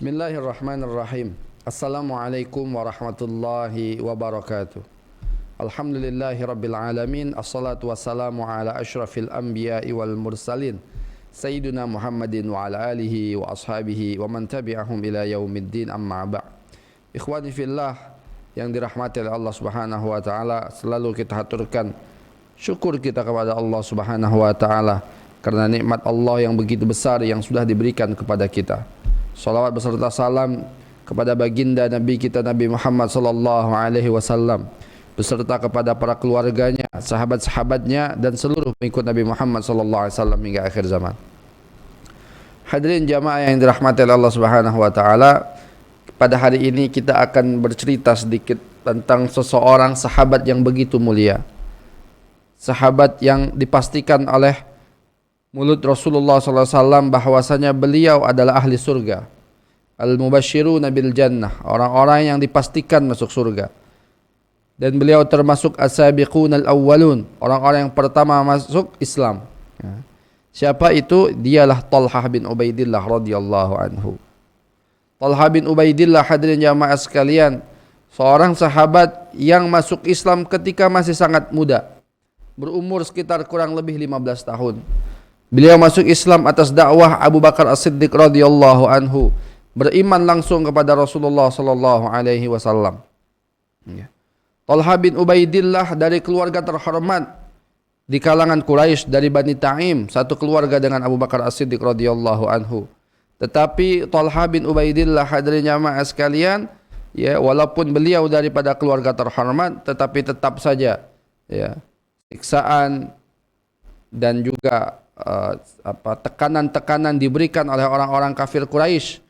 Bismillahirrahmanirrahim. Assalamualaikum warahmatullahi wabarakatuh. Alhamdulillahi rabbil alamin. Assalatu wassalamu ala ashrafil anbiya'i wal mursalin Sayyidina Muhammadin wa ala alihi wa ashabihi wa man tabi'ahum ila yaumiddin, amma ba'. Ikhwani fillah yang dirahmati oleh Allah Subhanahu wa taala, selalu kita haturkan syukur kita kepada Allah Subhanahu wa taala karena nikmat Allah yang begitu besar yang sudah diberikan kepada kita. Salawat beserta salam kepada baginda Nabi kita Nabi Muhammad sallallahu alaihi wasallam beserta kepada para keluarganya, sahabat-sahabatnya dan seluruh pengikut Nabi Muhammad sallallahu alaihi wasallam hingga akhir zaman. Hadirin jamaah yang dirahmati oleh Allah Subhanahu wa taala, pada hari ini kita akan bercerita sedikit tentang seseorang sahabat yang begitu mulia. Sahabat yang dipastikan oleh mulut Rasulullah SAW bahwasanya beliau adalah ahli surga. Al-mubashshiruna bil jannah, orang-orang yang dipastikan masuk surga. Dan beliau termasuk as-sabiqun al-awwalun, orang-orang yang pertama masuk Islam. Siapa itu? Dialah Talhah bin Ubaidillah radhiyallahu anhu. Talhah bin Ubaidillah, hadirin jamaah sekalian, seorang sahabat yang masuk Islam ketika masih sangat muda, berumur sekitar kurang lebih 15 tahun. Beliau masuk Islam atas dakwah Abu Bakar As-Siddiq radhiyallahu anhu, beriman langsung kepada Rasulullah sallallahu alaihi wasallam. Talhah bin Ubaidillah dari keluarga terhormat di kalangan Quraisy, dari Bani Ta'im, satu keluarga dengan Abu Bakar As-Siddiq radhiyallahu anhu. Tetapi Talhah bin Ubaidillah, hadirin jamaah sekalian, walaupun beliau daripada keluarga terhormat, tetapi tetap saja siksaan dan juga tekanan-tekanan diberikan oleh orang-orang kafir Quraisy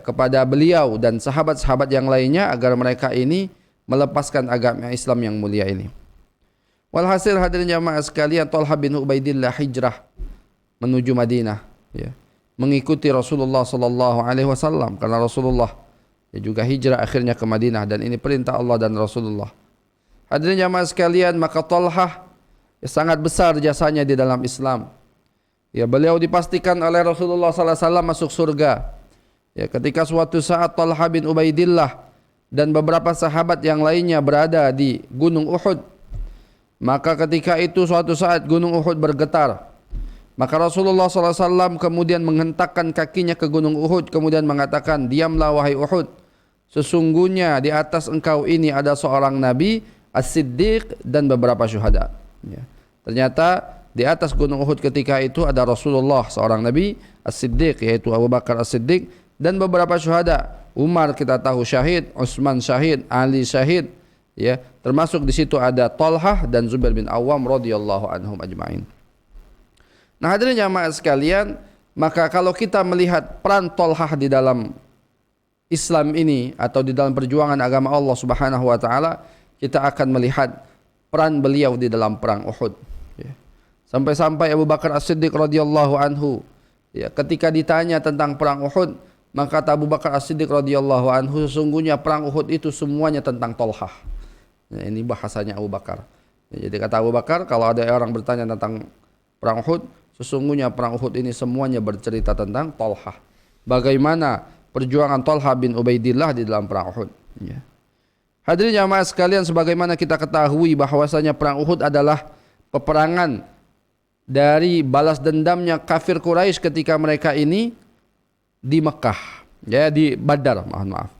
kepada beliau dan sahabat-sahabat yang lainnya agar mereka ini melepaskan agama Islam yang mulia ini. Walhasil, hadirin jamaah sekalian, Talhah bin Ubaidillah hijrah menuju Madinah, mengikuti Rasulullah sallallahu alaihi wasallam, karena Rasulullah juga hijrah akhirnya ke Madinah dan ini perintah Allah dan Rasulullah. Hadirin jamaah sekalian, maka Talhah sangat besar jasanya di dalam Islam. Beliau dipastikan oleh Rasulullah sallallahu alaihi wasallam masuk surga. Ketika suatu saat Talhah bin Ubaidillah dan beberapa sahabat yang lainnya berada di Gunung Uhud, maka ketika itu suatu saat Gunung Uhud bergetar. Maka Rasulullah sallallahu alaihi wasallam kemudian menghentakkan kakinya ke Gunung Uhud, kemudian mengatakan, "Diamlah wahai Uhud, sesungguhnya di atas engkau ini ada seorang Nabi, As-Siddiq dan beberapa syuhada." Ternyata di atas Gunung Uhud ketika itu ada Rasulullah, seorang Nabi, As-Siddiq yaitu Abu Bakar As-Siddiq dan beberapa syuhada. Umar kita tahu syahid, Utsman syahid, Ali syahid, termasuk di situ ada Talhah dan Zubair bin Awam radhiyallahu anhum ajma'in. Nah, hadirin jamaah sekalian, maka kalau kita melihat peran Talhah di dalam Islam ini atau di dalam perjuangan agama Allah Subhanahu wa taala, kita akan melihat peran beliau di dalam perang Uhud. Sampai-sampai Abu Bakar As-Siddiq radhiyallahu anhu, ketika ditanya tentang perang Uhud, maka kata Abu Bakar As-Siddiq radhiyallahu anhu, sesungguhnya perang Uhud itu semuanya tentang Talhah. Ini bahasanya Abu Bakar. Jadi kata Abu Bakar, kalau ada orang bertanya tentang perang Uhud, sesungguhnya perang Uhud ini semuanya bercerita tentang Talhah. Bagaimana perjuangan Talhah bin Ubaidillah di dalam perang Uhud. Hadirin jamaah sekalian, sebagaimana kita ketahui bahwasanya perang Uhud adalah peperangan dari balas dendamnya kafir Quraisy ketika mereka ini di Mekah, di Badar, maaf.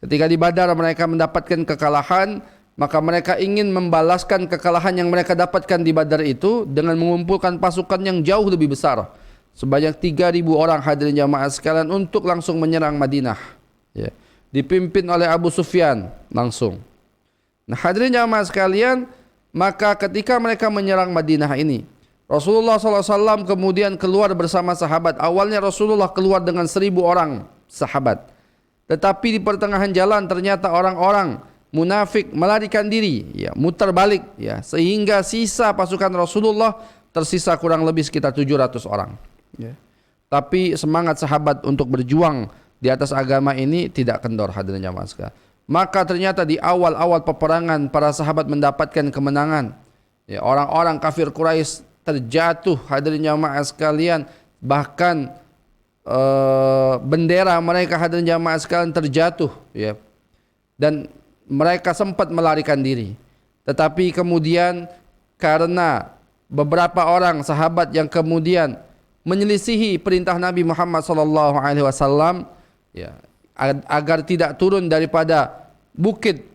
Ketika di Badar mereka mendapatkan kekalahan, maka mereka ingin membalaskan kekalahan yang mereka dapatkan di Badar itu dengan mengumpulkan pasukan yang jauh lebih besar, sebanyak 3.000 orang, hadirin jamaah sekalian, untuk langsung menyerang Madinah, dipimpin oleh Abu Sufyan langsung. Nah, hadirin jamaah sekalian, maka ketika mereka menyerang Madinah ini, Rasulullah SAW kemudian keluar bersama sahabat. Awalnya Rasulullah keluar dengan 1.000 orang sahabat, tetapi di pertengahan jalan ternyata orang-orang munafik melarikan diri, mutar balik, sehingga sisa pasukan Rasulullah tersisa kurang lebih sekitar 700 orang. Tapi semangat sahabat untuk berjuang di atas agama ini tidak kendor, hadirin jamaah sekalian. Maka ternyata di awal-awal peperangan para sahabat mendapatkan kemenangan. Orang-orang kafir Quraisy terjatuh, hadirin jamaah sekalian, bahkan bendera mereka hadirin jamaah sekalian terjatuh, ya, dan mereka sempat melarikan diri. Tetapi kemudian karena beberapa orang sahabat yang kemudian menyelisihi perintah Nabi Muhammad SAW, ya, agar tidak turun daripada bukit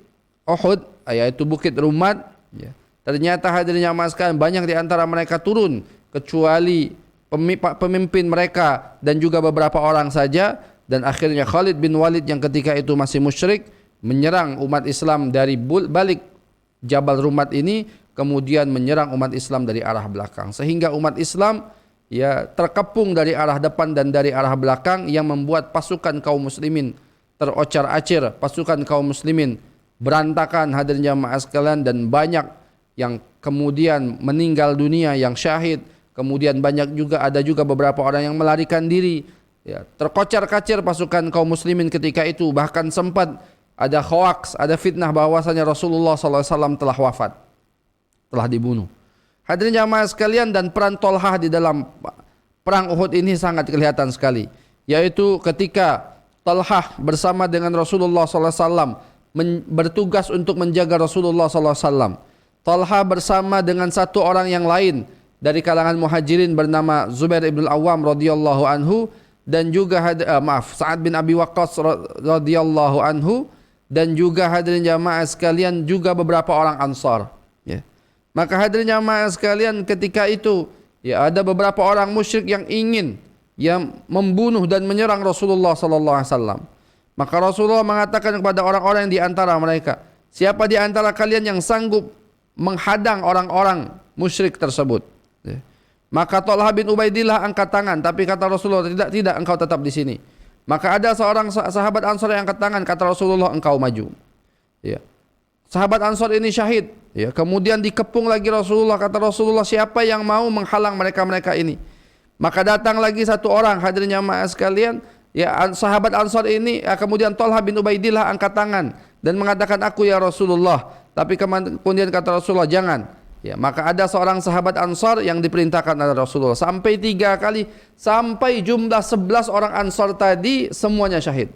Uhud, yaitu bukit Rumat, ya, ternyata hadirin jamaah sekalian banyak di antara mereka turun kecuali pemimpin mereka dan juga beberapa orang saja, dan akhirnya Khalid bin Walid yang ketika itu masih musyrik menyerang umat Islam dari balik Jabal Rumat ini, kemudian menyerang umat Islam dari arah belakang, sehingga umat Islam ya terkepung dari arah depan dan dari arah belakang, yang membuat pasukan kaum muslimin terocar-acir, pasukan kaum muslimin berantakan hadirin jamaah sekalian, dan banyak yang kemudian meninggal dunia, yang syahid. Kemudian ada juga beberapa orang yang melarikan diri, ya, terkocar-kacir pasukan kaum muslimin ketika itu. Bahkan sempat ada hoaks, ada fitnah bahwasanya Rasulullah SAW telah wafat, telah dibunuh. Hadirin jamaah sekalian, dan peran Tolhah di dalam perang Uhud ini sangat kelihatan sekali, yaitu ketika Tolhah bersama dengan Rasulullah SAW bertugas untuk menjaga Rasulullah SAW. Tolhah bersama dengan satu orang yang lain dari kalangan muhajirin bernama Zubair ibn Awam radhiyallahu anhu, dan juga Sa'ad bin Abi Waqqas radhiyallahu anhu, dan juga hadirin jamaah sekalian juga beberapa orang Ansar, ya. Maka hadirin jamaah sekalian, ketika itu ya ada beberapa orang musyrik yang ingin membunuh dan menyerang Rasulullah sallallahu alaihi wasallam. Maka Rasulullah mengatakan kepada orang-orang di antara mereka, siapa di antara kalian yang sanggup menghadang orang-orang musyrik tersebut? Ya. Maka Tolhah bin Ubaidillah angkat tangan, tapi kata Rasulullah, tidak, engkau tetap di sini. Maka ada seorang sahabat Ansar yang angkat tangan, kata Rasulullah, engkau maju. Ya. Sahabat Ansar ini syahid. Ya. Kemudian dikepung lagi Rasulullah, kata Rasulullah, siapa yang mau menghalang mereka ini? Maka datang lagi satu orang, hadirin jamaah sekalian, ya, sahabat Ansar ini, ya, kemudian Tolhah bin Ubaidillah angkat tangan dan mengatakan, aku ya Rasulullah. Tapi kemudian kata Rasulullah, jangan. Ya, maka ada seorang sahabat Ansar yang diperintahkan oleh Rasulullah sampai 3 kali, sampai jumlah 11 orang Ansar tadi semuanya syahid.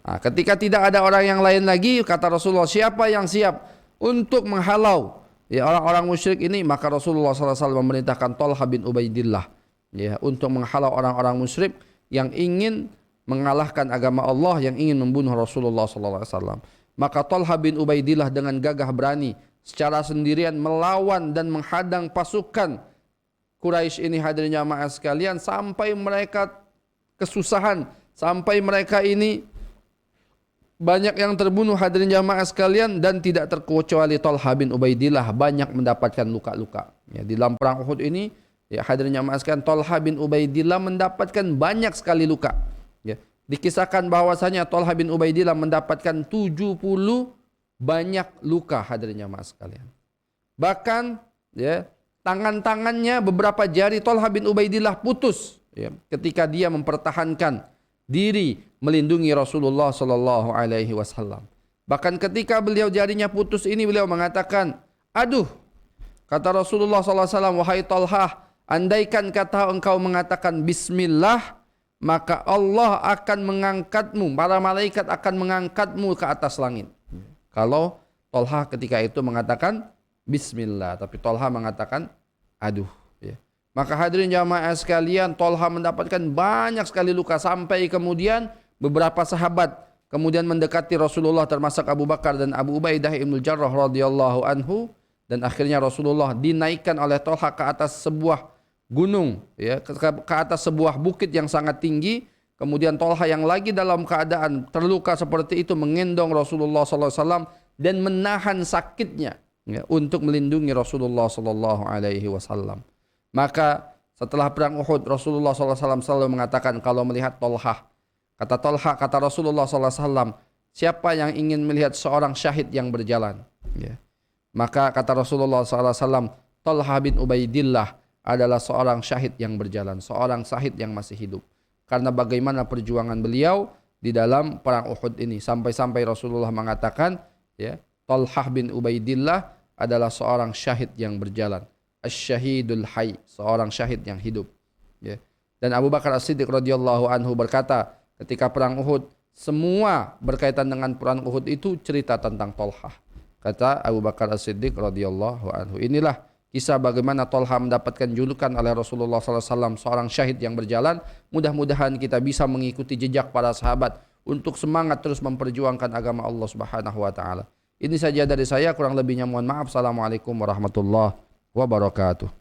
Nah, ketika tidak ada orang yang lain lagi, kata Rasulullah, siapa yang siap untuk menghalau ya orang-orang musyrik ini? Maka Rasulullah SAW memerintahkan Tolhah bin Ubaidillah, ya, untuk menghalau orang-orang musyrik yang ingin mengalahkan agama Allah, yang ingin membunuh Rasulullah SAW. Maka Tolhah bin Ubaidillah dengan gagah berani secara sendirian melawan dan menghadang pasukan Quraisy ini, hadirin jamaah sekalian, sampai mereka kesusahan, sampai mereka ini banyak yang terbunuh hadirin jamaah sekalian, dan tidak terkecuali Tolhah bin Ubaidillah banyak mendapatkan luka-luka. Ya, di dalam perang Uhud ini, ya, hadirin jamaah sekalian, Tolhah bin Ubaidillah mendapatkan banyak sekali luka. Ya, dikisahkan bahwasanya Tolhah bin Ubaidillah mendapatkan 70 banyak luka hadirin jamaah sekalian. Bahkan ya, tangan-tangannya, beberapa jari Tolhah bin Ubaidillah putus, ya, ketika dia mempertahankan diri melindungi Rasulullah sallallahu alaihi wasallam. Bahkan ketika beliau jarinya putus ini, beliau mengatakan, aduh, kata Rasulullah sallallahu alaihi wasallam, wahai Tolhah, andaikan kata engkau mengatakan bismillah, maka Allah akan mengangkatmu, para malaikat akan mengangkatmu ke atas langit. Kalau Tolhah ketika itu mengatakan bismillah, tapi Tolhah mengatakan aduh, ya. Maka hadirin jamaah sekalian, Tolhah mendapatkan banyak sekali luka, sampai kemudian beberapa sahabat kemudian mendekati Rasulullah, termasuk Abu Bakar dan Abu Ubaidah ibn Jarrah radhiyallahu anhu, dan akhirnya Rasulullah dinaikkan oleh Tolhah ke atas sebuah gunung, ya, ke atas sebuah bukit yang sangat tinggi. Kemudian Tolhah yang lagi dalam keadaan terluka seperti itu menggendong Rasulullah SAW dan menahan sakitnya, ya, untuk melindungi Rasulullah SAW. Maka setelah perang Uhud, Rasulullah SAW selalu mengatakan kalau melihat Tolhah, kata Rasulullah SAW, siapa yang ingin melihat seorang syahid yang berjalan? Ya. Maka kata Rasulullah SAW, Tolhah bin Ubaidillah adalah seorang syahid yang berjalan, seorang syahid yang masih hidup. Karena bagaimana perjuangan beliau di dalam perang Uhud ini, sampai-sampai Rasulullah mengatakan, ya, Tolhah bin Ubaidillah adalah seorang syahid yang berjalan, asy-syahidul hayy, seorang syahid yang hidup. Ya. Dan Abu Bakar As-Siddiq radhiyallahu anhu berkata, ketika perang Uhud, semua berkaitan dengan perang Uhud itu cerita tentang Tolhah. Kata Abu Bakar As-Siddiq radhiyallahu anhu. Inilah kisah bagaimana Tolhah mendapatkan julukan oleh Rasulullah SAW, seorang syahid yang berjalan. Mudah-mudahan kita bisa mengikuti jejak para sahabat untuk semangat terus memperjuangkan agama Allah Subhanahu wa taala. Ini saja dari saya, kurang lebihnya mohon maaf. Assalamualaikum warahmatullahi wabarakatuh.